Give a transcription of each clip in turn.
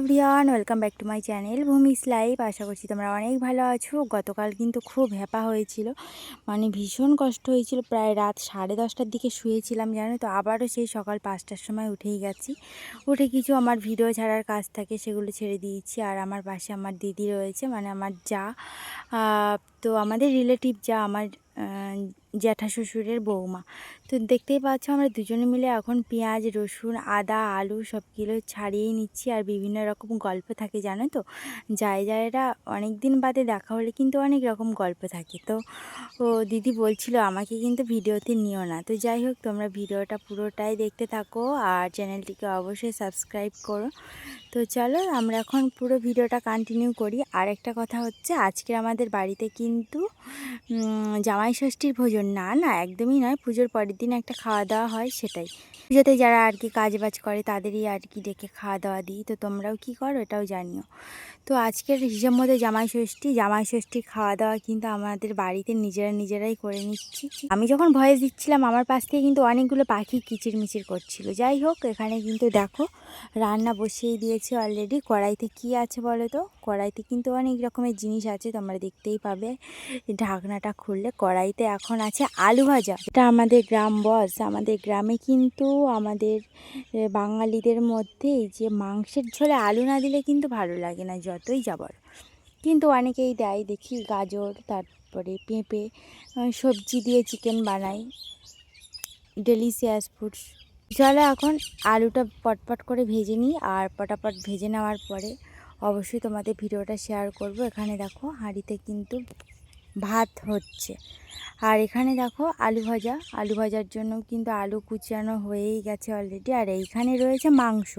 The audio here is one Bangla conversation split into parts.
Everyone, welcome back to my channel Bhumi's life. আশা করছি তোমরা অনেক ভালো আছো। গতকাল কিন্তু খুব হ্যাপা হয়েছিল, মানে ভীষণ কষ্ট হয়েছিল। প্রায় রাত 10:30টার দিকে শুয়েছিলাম জানো তো। আবারও সেই সকাল 5টার সময় উঠেই গেছি। উঠে কিছু আমার ভিডিও ছাড়ার কাজ থাকে, সেগুলো ছেড়ে দিয়েছি। আর আমার পাশে আমার দিদি রয়েছে, মানে আমার যা। তো আমাদের রিলেটিভ যা, আমার জ্যাঠা শ্বশুরের বৌমা। তো দেখতেই পাচ্ছ আমরা দুজনে মিলে এখন পেঁয়াজ, রসুন, আদা, আলু সব কিলো ছাড়িয়ে নিচ্ছি। আর বিভিন্ন রকম গল্প থাকে জানো তো, যারা অনেক দিন বাদে দেখা হলে কিন্তু অনেক রকম গল্প থাকে। তো ও দিদি বলছিল আমাকে কিন্তু ভিডিওতে নিও না। তো যাই হোক, তোমরা ভিডিওটা পুরোটাই দেখতে থাকো আর চ্যানেলটিকে অবশ্যই সাবস্ক্রাইব করো। তো চলো আমরা এখন পুরো ভিডিওটা কন্টিনিউ করি। আর একটা কথা হচ্ছে, আজকে আমাদের বাড়িতে কিন্তু জামাই ষষ্ঠীর ভোজন না একদমই নয়। পুজোর পরের দিন একটা খাওয়া দাওয়া হয়, সেটাই। পুজোতে যারা আর কি কাজ বাজ করে তাদেরই আর কি ডেকে খাওয়া দাওয়া দিই। তো তোমরাও কি করো এটাও জানিও। তো আজকের হিসাব মধ্যে জামাই ষষ্ঠীর খাওয়া দাওয়া কিন্তু আমাদের বাড়িতে নিজেরাই করে নিচ্ছি। আমি যখন ভয়েস দিচ্ছিলাম আমার পাশ থেকে কিন্তু অনেকগুলো পাখি কিচিরমিচির করছিল। যাই হোক, এখানে কিন্তু দেখো রান্না বসিয়ে দিয়েছে অলরেডি। কড়াইতে কি আছে বলো তো? কড়াইতে কিন্তু অনেক রকমের জিনিস আছে, তোমরা দেখতেই পাবে। ঢাকনাটা খুললে কড়াইতে এখন আছে আলু ভাজা। এটা আমাদের গ্রাম বস। আমাদের গ্রামে কিন্তু আমাদের বাঙালিদের মধ্যে এই যে মাংসের ঝোলে আলু না দিলে কিন্তু ভালো লাগে না, যতই যাবার। কিন্তু অনেকেই দেয় দেখি, গাজর, তারপরে পেঁপে, সবজি দিয়ে চিকেন বানাই, ডেলিশিয়াস ফুডস। চলো এখন আলুটা পটপট করে ভেজে নিই। আর পটাপট ভেজে নেওয়ার পরে অবশ্যই তোমাদের ভিডিওটা শেয়ার করব। এখানে দেখো হাঁড়িতে কিন্তু ভাত হচ্ছে। আর এখানে দেখো আলু ভাজার জন্য কিন্তু আলু কুচানো হয়েই গেছে অলরেডি। আর এইখানে রয়েছে মাংস।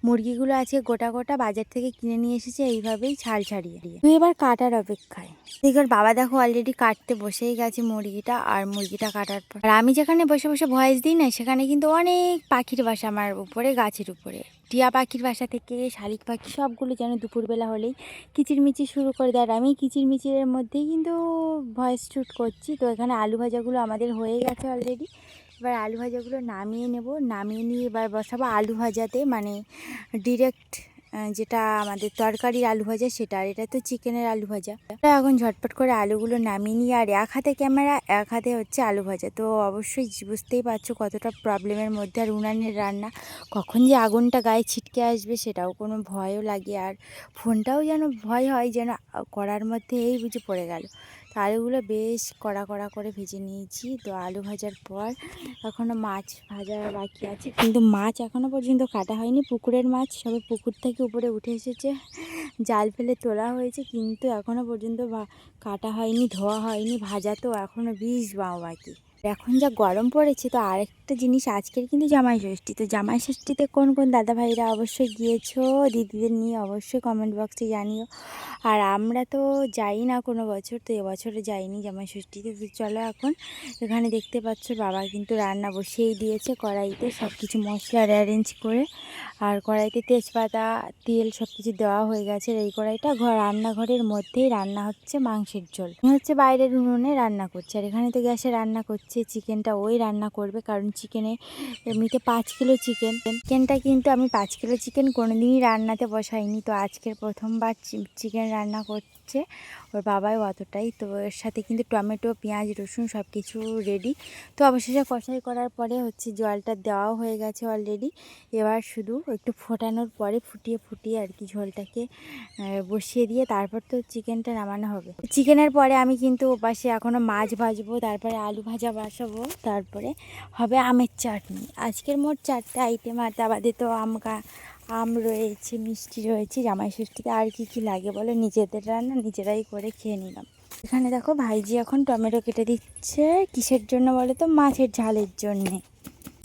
মুরগিগুলো আছে গোটা গোটা, বাজার থেকে কিনে নিয়ে এসেছে, এইভাবেই ছাল ছাড়িয়ে দিয়ে তুই এবার কাটার অপেক্ষায়। এদিকের বাবা দেখো অলরেডি কাটতে বসেই গেছে মুরগিটা। আর মুরগিটা কাটার পর আর আমি যেখানে বসে বসে ভয়েস দিই না, সেখানে কিন্তু অনেক পাখির বাসা আমার উপরে, গাছের উপরে। টিয়া পাখির বাসা থেকে শালিক পাখি সবগুলো যেন দুপুরবেলা হলেই কিচিরমিচির শুরু করে দেয়। আর আমি কিচিরমিচিরের মধ্যেই কিন্তু ভয়েস শ্যুট করছি। তো এখানে আলু ভাজাগুলো আমাদের হয়ে গেছে অলরেডি। এবার আলু ভাজাগুলো নামিয়ে নেব, নামিয়ে নিয়ে এবার বসাবো আলু ভাজাতে, মানে ডিরেক্ট যেটা আমাদের তরকারির আলু ভাজা সেটা। আর এটা তো চিকেনের আলু ভাজা। এখন ঝটপট করে আলুগুলো নামিয়ে নিই। আর এক হাতে ক্যামেরা, এক হাতে হচ্ছে আলু ভাজা। তো অবশ্যই বুঝতেই পারছো কতটা প্রবলেমের মধ্যে। আর উনানের রান্না, কখন যে আগুনটা গায়ে ছিটকে আসবে সেটাও কোনো ভয়ও লাগে। আর ফোনটাও যেন ভয় হয়, যেন কড়ার মধ্যে এই বুঝে পড়ে গেল। তো আলুগুলো বেশ কড়া করে ভেজে নিয়েছি। তো আলু ভাজার পর এখনও মাছ ভাজা বাকি আছে, কিন্তু মাছ এখনও পর্যন্ত কাটা হয়নি। পুকুরের মাছ সবে পুকুর থেকে উপরে উঠে এসেছে, জাল ফেলে তোলা হয়েছে, কিন্তু এখনও পর্যন্ত কাটা হয়নি, ধোয়া হয়নি, ভাজা তো এখনও বীজ বাকি। এখন যা গরম পড়েছে। তো আরেকটা জিনিস, আজকের কিন্তু জামাই ষষ্ঠী। তো জামাই ষষ্ঠীতে কোন কোন দাদা ভাইরা অবশ্যই গিয়েছো দিদিদের নিয়ে, অবশ্যই কমেন্ট বক্সে জানিও। আর আমরা তো যাই না কোনো বছর, তো এবছরে যাইনি জামাই ষষ্ঠীতে। তো চলো এখন এখানে দেখতে পাচ্ছ বাবা কিন্তু রান্না বসিয়েই দিয়েছে কড়াইতে, সব কিছু মশলা অ্যারেঞ্জ করে। আর কড়াইতে তেজপাতা, তেল সব কিছু দেওয়া হয়ে গেছে। এই কড়াইটা রান্নাঘরের মধ্যেই রান্না হচ্ছে মাংসের ঝোল, হচ্ছে বাইরের উনুনে রান্না করছে। আর এখানে তো গ্যাসে রান্না করছে। চিকেনটা ওই রান্না করবে, কারণ চিকেনে এমনিতে 5 কিলো চিকেনটা কিন্তু আমি 5 কিলো চিকেন কোনোদিনই রান্নাতে বসাইনি। তো আজকের প্রথমবার চিকেন রান্না করছে ওর বাবাই অতটাই। তো এর সাথে কিন্তু টমেটো, পেঁয়াজ, রসুন সব কিছু রেডি। তো অবশেষে কষাই করার পরে হচ্ছে জলটা দেওয়াও হয়ে গেছে অলরেডি। এবার শুধু একটু ফোটানোর পরে ফুটিয়ে আর কি ঝোলটাকে বসিয়ে দিয়ে তারপর তো চিকেনটা নামানো হবে। চিকেনের পরে আমি কিন্তু ওপাশে এখনও মাছ ভাজবো, তারপরে আলু ভাজা বসাবো, তারপরে হবে আমের চাটনি। আজকের মোট 4টে আইটেম। আর তা বাদে তো আম রয়েছে, মিষ্টি রয়েছে। জামাই ষষ্ঠীতে আর কি লাগে বলো, নিজেদের রান্না নিজেরাই করে খেয়ে নিলাম। এখানে দেখো ভাইজি এখন টমেটো কেটে দিচ্ছে, কিসের জন্য বলো তো? মাছের ঝালের জন্যে।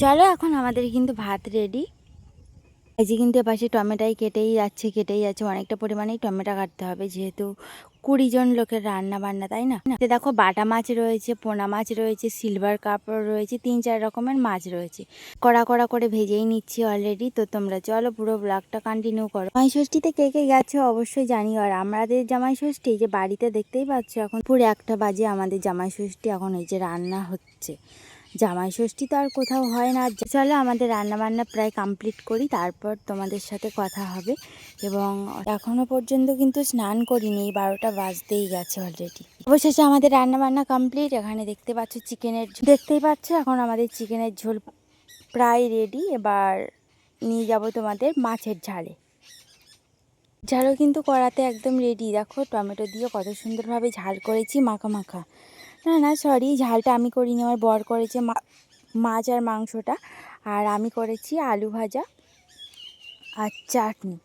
চলো এখন আমাদের কিন্তু ভাত রেডি। এই যে কিন্তু এপাশে টমেটোই কেটেই যাচ্ছে। অনেকটা পরিমাণেই টমেটো কাটতে হবে, যেহেতু 20 জন লোকের রান্না বান্না, তাই না? দেখো বাটা মাছ রয়েছে, পোনা মাছ রয়েছে, সিলভার কাপড় রয়েছে, 3-4 রকমের মাছ রয়েছে। কড়া করে ভেজেই নিচ্ছি অলরেডি। তো তোমরা চলো পুরো ব্লগটা কন্টিনিউ করো। জামাই ষষ্ঠীতে কে কে গেছো অবশ্যই জানিও। আর আমাদের জামাই ষষ্ঠী যে বাড়িতে দেখতেই পাচ্ছ, এখন পুরো 1টা বাজে আমাদের জামাই ষষ্ঠী। এখন এই যে রান্না হচ্ছে, জামাই ষষ্ঠী তো আর কোথাও হয় না। চলো আমাদের রান্নাবান্না প্রায় কমপ্লিট করি, তারপর তোমাদের সাথে কথা হবে। এবং এখনও পর্যন্ত কিন্তু স্নান করিনি, 12টা বাজতেই গেছে অলরেডি। অবশেষে আমাদের রান্নাবান্না কমপ্লিট। এখানে দেখতে পাচ্ছ দেখতেই পাচ্ছ এখন আমাদের চিকেনের ঝোল প্রায় রেডি। এবার নিয়ে যাব তোমাদের মাছের ঝালও কিন্তু কড়াতে একদম রেডি। দেখো টমেটো দিয়ে কত সুন্দরভাবে ঝাল করেছি, মাখা মাখা। না সরি, ঝালটা আমি করিনি, আমার বর করেছে মাছ আর মাংসটা। আর আমি করেছি আলু ভাজা আর চাটনি।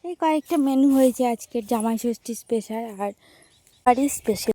এই কয়েকটা মেনু হয়েছে আজকের জামাই ষষ্ঠী স্পেশাল আর বাড়ির স্পেশাল।